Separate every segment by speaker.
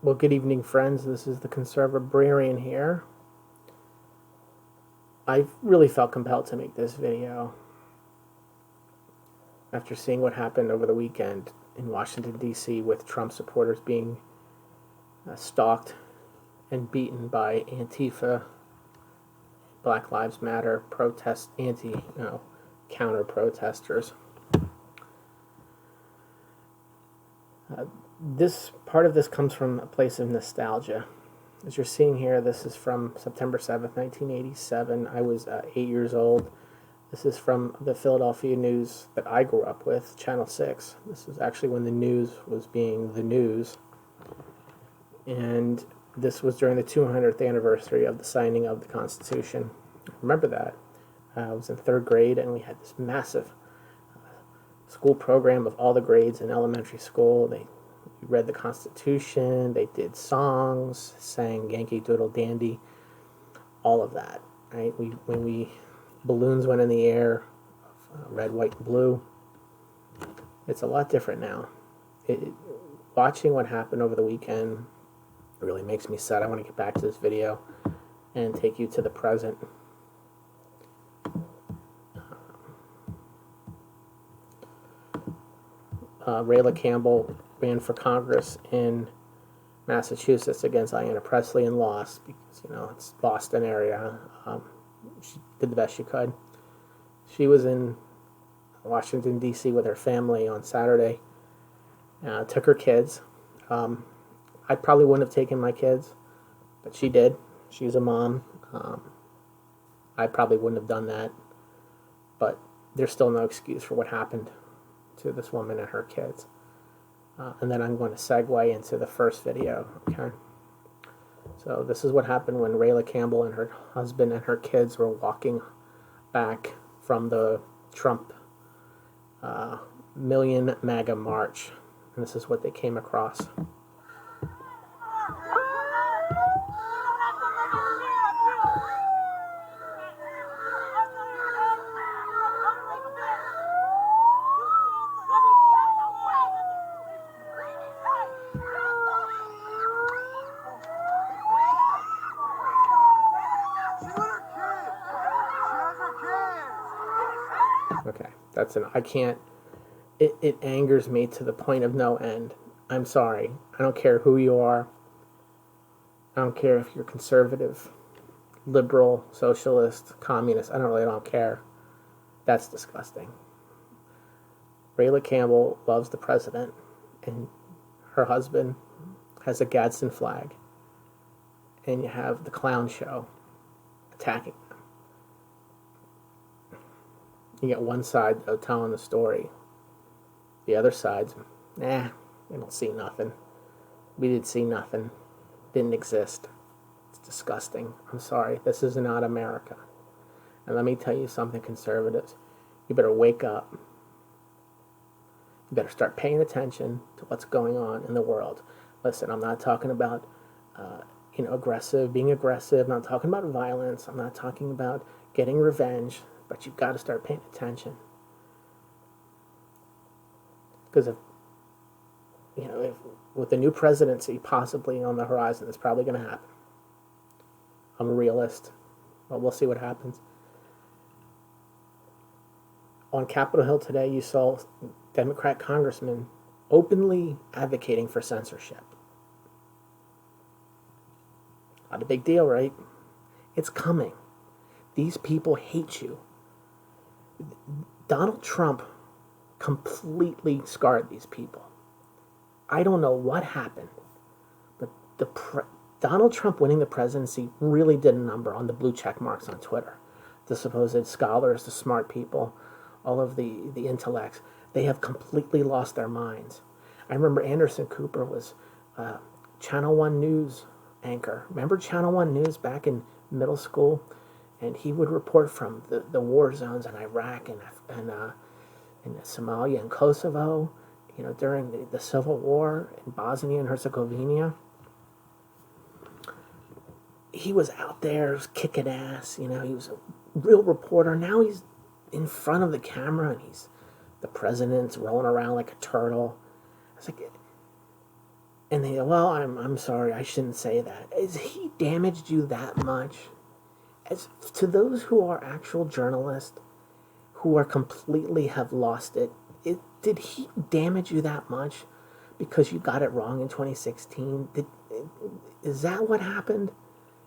Speaker 1: Well, good evening, friends. This is the Conservabrarian here. I really felt compelled to make this video after seeing what happened over the weekend in Washington, D.C. with Trump supporters being stalked and beaten by Antifa, Black Lives Matter counter protesters. This part of this comes from a place of nostalgia. As you're seeing here, this is from September 7th, 1987. I was 8 years old. This is from the Philadelphia News that I grew up with, Channel 6. This is actually when the news was being the news. And this was during the 200th anniversary of the signing of the Constitution. Remember that. I was in third grade, and we had this massive school program of all the grades in elementary school. They read the Constitution, they did songs, sang Yankee Doodle Dandy, all of that. Right? Balloons went in the air, red, white, and blue. It's a lot different now. Watching what happened over the weekend really makes me sad. I want to get back to this video and take you to the present. Rayla Campbell ran for Congress in Massachusetts against Ayanna Pressley and lost because, it's Boston area. She did the best she could. She was in Washington, D.C. with her family on Saturday. Took her kids. I probably wouldn't have taken my kids, but she did. She's a mom. I probably wouldn't have done that, but there's still no excuse for what happened to this woman and her kids. And then I'm going to segue into the first video, okay? So this is what happened when Rayla Campbell and her husband and her kids were walking back from the Trump Million MAGA March. And this is what they came across. Okay, I can't, it angers me to the point of no end. I'm sorry. I don't care who you are. I don't care if you're conservative, liberal, socialist, communist. I don't care. That's disgusting. Rayla Campbell loves the president, and her husband has a Gadsden flag. And you have the clown show attacking them. You get one side, though, telling the story. The other side's, we don't see nothing. We didn't see nothing. Didn't exist. It's disgusting. I'm sorry. This is not America. And let me tell you something, conservatives. You better wake up. You better start paying attention to what's going on in the world. Listen, I'm not talking about, being aggressive. I'm not talking about violence. I'm not talking about getting revenge. But you've got to start paying attention. Because if with the new presidency possibly on the horizon, it's probably going to happen. I'm a realist, but we'll see what happens. On Capitol Hill today, you saw Democrat congressmen openly advocating for censorship. Not a big deal, right? It's coming. These people hate you. Donald Trump completely scarred these people. I don't know what happened, but Donald Trump winning the presidency really did a number on the blue check marks on Twitter. The supposed scholars, the smart people, all of the intellects, they have completely lost their minds. I remember Anderson Cooper was Channel 1 News anchor. Remember Channel 1 News back in middle school? And he would report from the war zones in Iraq and Somalia and Kosovo, during the Civil War in Bosnia and Herzegovina. He was out there kicking ass. He was a real reporter. Now he's in front of the camera and the president's rolling around like a turtle. It's like, And they go, well, I'm sorry, I shouldn't say that. Has he damaged you that much? As to those who are actual journalists, who are completely have lost did he damage you that much because you got it wrong in 2016? Is that what happened?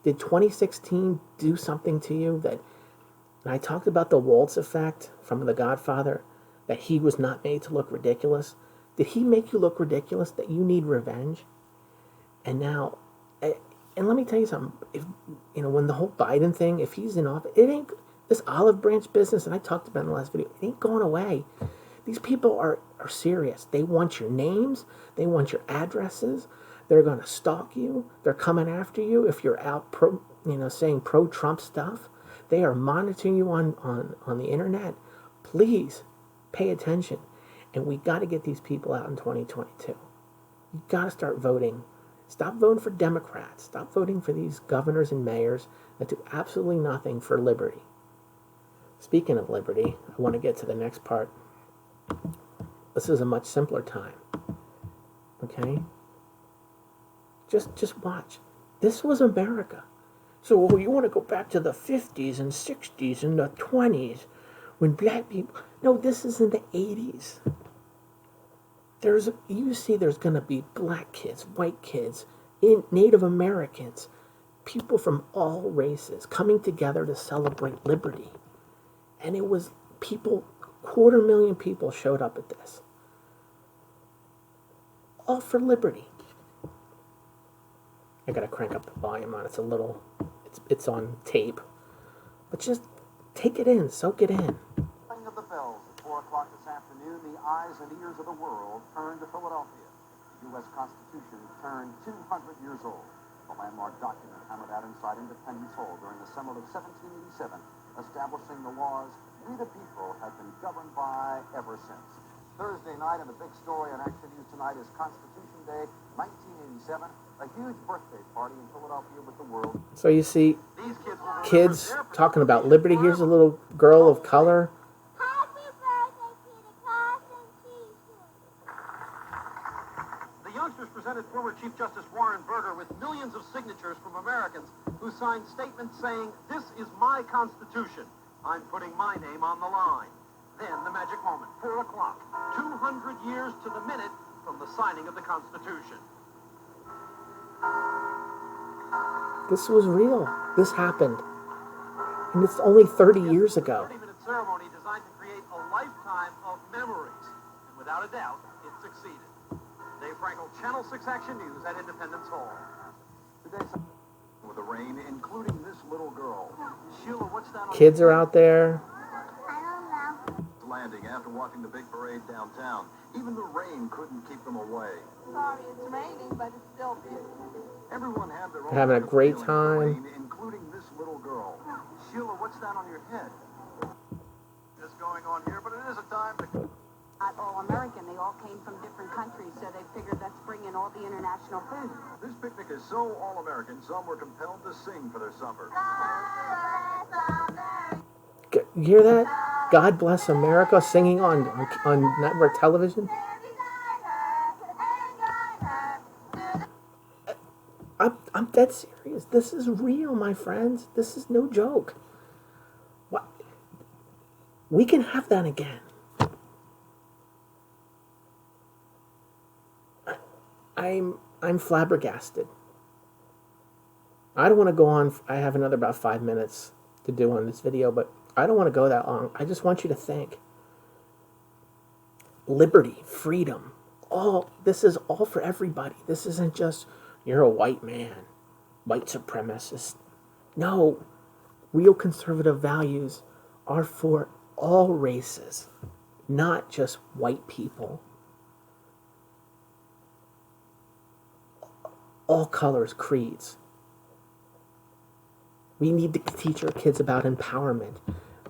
Speaker 1: Did 2016 do something to you that? And I talked about the Waltz effect from The Godfather, that he was not made to look ridiculous. Did he make you look ridiculous? That you need revenge? And now, and let me tell you something. If when the whole Biden thing, if he's in office, it ain't this olive branch business. And I talked about in the last video. It ain't going away. These people are serious. They want your names. They want your addresses. They're going to stalk you. They're coming after you if you're out saying pro-Trump stuff. They are monitoring you on the internet. Please pay attention. And we got to get these people out in 2022. You got to start voting. Stop voting for Democrats. Stop voting for these governors and mayors that do absolutely nothing for liberty. Speaking of liberty, I want to get to the next part. This is a much simpler time. Okay? Just watch. This was America. So you want to go back to the 50s and 60s and the 20s when black people... No, this is in the 80s. There's going to be black kids, white kids, Native Americans, people from all races coming together to celebrate liberty. And it was people, 250,000 people showed up at this. All for liberty. I gotta crank up the volume on it. It's on tape. But just take it in, soak it in.
Speaker 2: Of the bells at 4 o'clock this afternoon, the eyes and ears of the world turned to Philadelphia. The U.S. Constitution turned 200 years old. The landmark document hammered out inside Independence Hall during the summer of 1787, establishing the laws we the people have been governed by ever since. Thursday night, and the big story on Action News tonight is Constitution Day, 1987, a huge birthday party in Philadelphia with the world.
Speaker 1: So you see kids talking about liberty. Here's a little girl of color.
Speaker 2: Youngsters presented former Chief Justice Warren Burger with millions of signatures from Americans who signed statements saying, "This is my Constitution. I'm putting my name on the line." Then the magic moment, 4 o'clock, 200 years to the minute from the signing of the Constitution.
Speaker 1: This was real. This happened. And it's only 30 years ago.
Speaker 2: A 30-minute ceremony designed to create a lifetime of memories. And without a doubt, it succeeded. Dave Frankel, Channel 6 Action News at Independence Hall. Today, with the rain, including this little girl. Sheila, what's that?
Speaker 1: Kids are out there.
Speaker 3: I don't know.
Speaker 2: Landing after watching the big parade downtown. Even the rain couldn't keep them away.
Speaker 3: Sorry, it's raining, but it's still beautiful.
Speaker 2: Everyone had their own
Speaker 1: They're having a great
Speaker 2: feeling for
Speaker 1: time.
Speaker 2: rain, including this little girl. Sheila, what's that on your head? Just going on here, but it is a time to...
Speaker 3: Not all American. They all came from different countries, so they figured let's bring in all the international food.
Speaker 2: This picnic is so all-American, some were compelled to sing for their supper.
Speaker 1: You hear that? God Bless America singing on network television. I'm dead serious. This is real, my friends. This is no joke. What? We can have that again. I'm flabbergasted. I don't want to go on. I have another about 5 minutes to do on this video, but I don't want to go that long. I just want you to think. Liberty, freedom, this is all for everybody. This isn't just you're a white man, white supremacist. No, real conservative values are for all races, not just white people. All colors, creeds. We need to teach our kids about empowerment,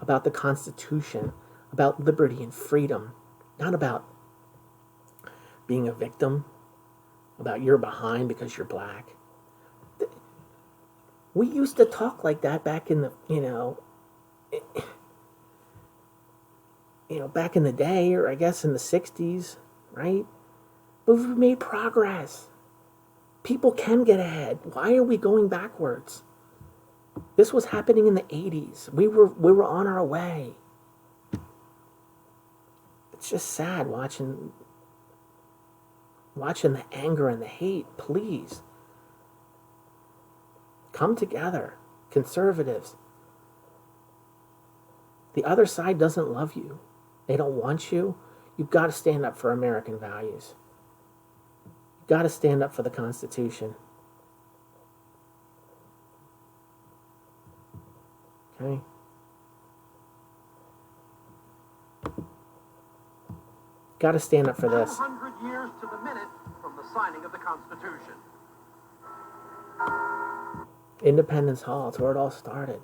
Speaker 1: about the Constitution, about liberty and freedom, not about being a victim, about you're behind because you're black. We used to talk like that back in the, back in the day, or I guess in the 60s, right? But we've made progress. People can get ahead. Why are we going backwards? This was happening in the 80s. We were on our way. It's just sad watching the anger and the hate. Please come together, conservatives. The other side doesn't love you. They don't want you. You've got to stand up for American values. You've got to stand up for the Constitution. Okay? Got to stand up for this.
Speaker 2: 200 years to the minute from the signing of the Constitution.
Speaker 1: Independence Hall, it's where it all started.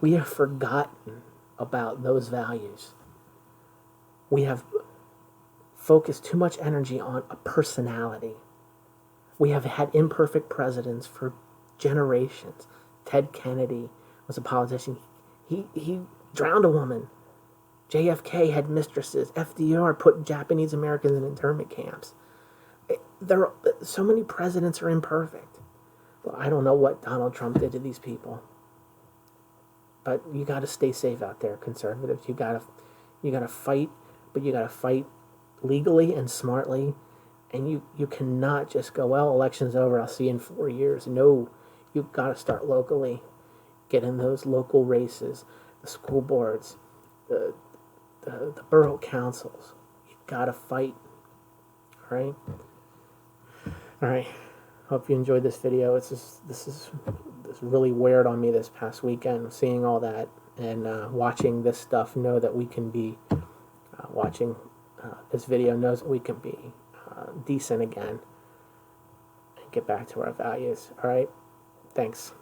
Speaker 1: We have forgotten about those values. We have focused too much energy on a personality. We have had imperfect presidents for generations. Ted Kennedy was a politician. He drowned a woman. JFK had mistresses. FDR put Japanese Americans in internment camps. So many presidents are imperfect. Well, I don't know what Donald Trump did to these people. But you got to stay safe out there, conservatives. You got to fight, but you got to fight legally and smartly. And you cannot just go, well, election's over, I'll see you in 4 years. No, you've got to start locally. Get in those local races, the school boards, the borough councils. You've got to fight. All right? All right. Hope you enjoyed this video. This really weird on me this past weekend, seeing all that and watching this stuff. Know that we can be watching this video. Knows that we can be decent again and get back to our values. All right. Thanks.